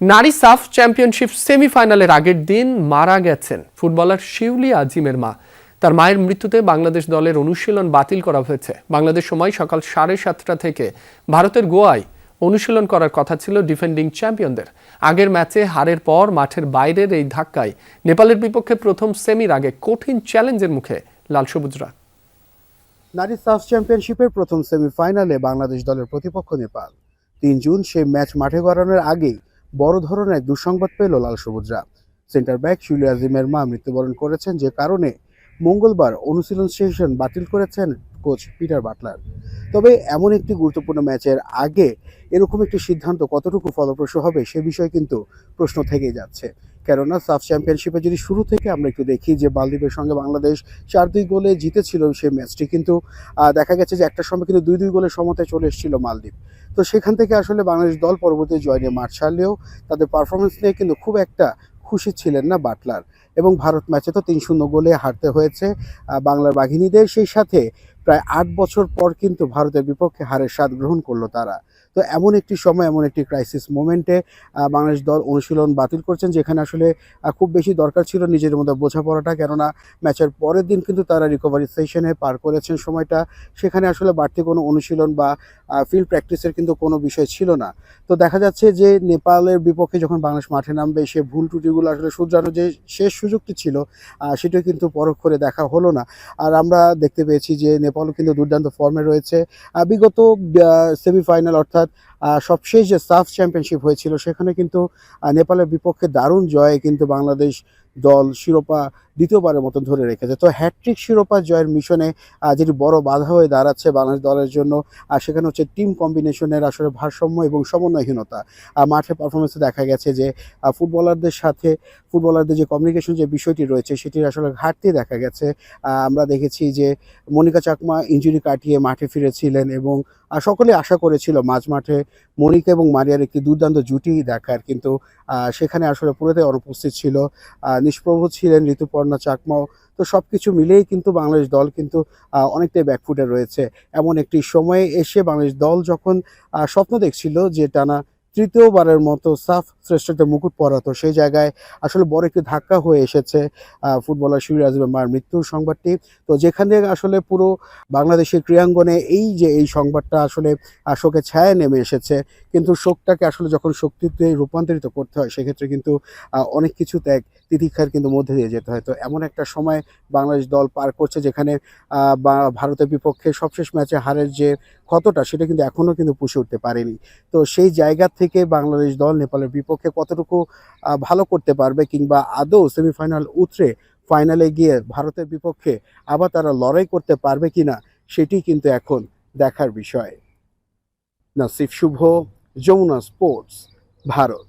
নারী সাফ চ্যাম্পিয়নশিপ সেমিফাইনালের আগের দিন মারা গেছেন ফুটবলার শিউলি আজিমের মা। তার মায়ের মৃত্যুতে বাংলাদেশ দলের অনুশীলন বাতিল করা হয়েছে। বাংলাদেশ সময় সকাল 7:30 থেকে ভারতের গোয়ায় অনুশীলন করার কথা ছিল ডিফেন্ডিং চ্যাম্পিয়নদের। আগের ম্যাচে হারের পর মাঠের বাইরের এই ধাক্কায় নেপালের বিপক্ষে প্রথম সেমির আগে কঠিন চ্যালেঞ্জের মুখে লাল সবুজরা। নারী সাফ চ্যাম্পিয়নশিপের প্রথম সেমিফাইনালে বাংলাদেশ দলের প্রতিপক্ষ নেপাল। 3 জুন সেই ম্যাচ মাঠে গড়ানোর আগেই বড় ধরনের দুঃসংবাদ পেল লাল সবুজরা। সেন্টার ব্যাক শিউলি আজিমের মা মৃত্যুবরণ করেছেন, যে কারণে মঙ্গলবার অনুশীলন সেশন বাতিল করেছেন কোচ পিটার বাটলার। তবে এমন একটি গুরুত্বপূর্ণ ম্যাচের আগে এরকম একটি সিদ্ধান্ত কতটুকু ফলপ্রসূ হবে সে বিষয়ে কিন্তু প্রশ্ন থেকেই যাচ্ছে। কেননা সাফ চ্যাম্পিয়নশিপে যদি শুরু থেকে আমরা একটু দেখি যে মালদ্বীপের সঙ্গে বাংলাদেশ 4-2 গোলে জিতেছিল সেই ম্যাচটি, কিন্তু দেখা গেছে যে একটা সময় কিন্তু 2-2 গোলের সমতায় চলে এসেছিল মালদ্বীপ। তো সেখান থেকে আসলে বাংলাদেশ দল পরবর্তী জয় নিয়ে মাঠ ছাড়লেও তাদের পারফরমেন্স নিয়ে কিন্তু খুব একটা খুশি ছিলেন না বাটলার। এবং ভারত ম্যাচে তো 3-0 গোলে হারতে হয়েছে বাংলার বাঘিনীদের। সেই সাথে প্রায় 8 বছর পর কিন্তু ভারতের বিপক্ষে হারের স্বাদ গ্রহণ করলো তারা। তো এমন একটি সময়, এমন একটি ক্রাইসিস মোমেন্টে বাংলাদেশ দল অনুশীলন বাতিল করছেন, যেখানে আসলে খুব বেশি দরকার ছিল নিজেদের মধ্যে বোঝাপড়াটা। কেননা ম্যাচের পরের দিন কিন্তু তারা রিকভারি সেশনে পার করেছেন সময়টা। সেখানে আসলে বাড়তি কোনো অনুশীলন বা ফিল্ড প্র্যাকটিসের কিন্তু কোনো বিষয় ছিল না। তো দেখা যাচ্ছে যে নেপালের বিপক্ষে যখন বাংলাদেশ মাঠে নামবে, সে ভুল ত্রুটিগুলো আসলে শুধরানোর যে শেষ সুযোগটি ছিল সেটাও কিন্তু পরখ করে দেখা হলো না। আর আমরা দেখতে পেয়েছি যে নেপালও কিন্তু দুর্দান্ত ফর্মে রয়েছে। বিগত সেমিফাইনাল অর্থাৎ সবশেষ যে সাফ চ্যাম্পিয়নশিপ হয়েছিল সেখানে কিন্তু নেপালের বিপক্ষে দারুণ জয়ে কিন্তু বাংলাদেশ দল শিরোপা দ্বিতীয়বারের মতো ধরে রেখেছে। তো হ্যাট্রিক শিরোপা জয়ের মিশনে যেটি বড় বাধা হয়ে দাঁড়াচ্ছে বাংলাদেশ দলের জন্য, সেখানে হচ্ছে টিম কম্বিনেশনের আসলে ভারসাম্য এবং সমন্বয়হীনতা। মাঠে পারফরমেন্সে দেখা গেছে যে ফুটবলারদের যে কমিউনিকেশন যে বিষয়টি রয়েছে সেটির আসলে ঘাটতি দেখা গেছে। আমরা দেখেছি যে মনিকা চাকমা ইনজুরি কাটিয়ে মাঠে ফিরেছিলেন এবং সকলে আশা করেছিল মাঝ মাঠে মনিকা এবং মারিয়ার একটি দুর্দান্ত জুটি দেখার, কিন্তু সেখানে আসলে পুরোটাই অনুপস্থিত ছিল। নিষ্প্রভ ছিলেন ঋতুপর্ণা চাকমাও। তো সব কিছু মিলেই কিন্তু বাংলাদেশ দল কিন্তু অনেকটাই ব্যাকফুটে রয়েছে। এমন একটি সময়ে এসে বাংলাদেশ দল যখন স্বপ্ন দেখছিল যে টানা তৃতীয়বারের মতো সাফ শ্রেষ্ঠত্বের মুকুট পরাতো, সেই জায়গায় আসলে বড় একটি ধাক্কা হয়ে এসেছে ফুটবলার শিউলি আজিমের মার মৃত্যুর সংবাদটি। তো যেখানে আসলে পুরো বাংলাদেশের ক্রীড়াঙ্গনে এই সংবাদটা আসলে শোকের ছায়ায় নেমে এসেছে, কিন্তু শোকটাকে আসলে যখন শক্তিতে রূপান্তরিত করতে হয় সেক্ষেত্রে কিন্তু অনেক কিছু ত্যাগ তিতিক্ষার কিন্তু মধ্যে দিয়ে যেতে হয়। তো এমন একটা সময় বাংলাদেশ দল পার করছে, যেখানে ভারতের বিপক্ষে সবশেষ ম্যাচে হারের যে ক্ষতটা সেটা কিন্তু এখনও কিন্তু পুষে উঠতে পারেনি। তো সেই জায়গা থেকে বাংলাদেশ দল নেপালের বিপক্ষে কতটুকু ভালো করতে পারবে, কিংবা আদৌ সেমিফাইনাল উতরে ফাইনালে গিয়ে ভারতের বিপক্ষে আবার তারা লড়াই করতে পারবে কিনা, সেটি কিন্তু এখন দেখার বিষয়। নাসিফ শুভ, যমুনা স্পোর্টস, ভারত।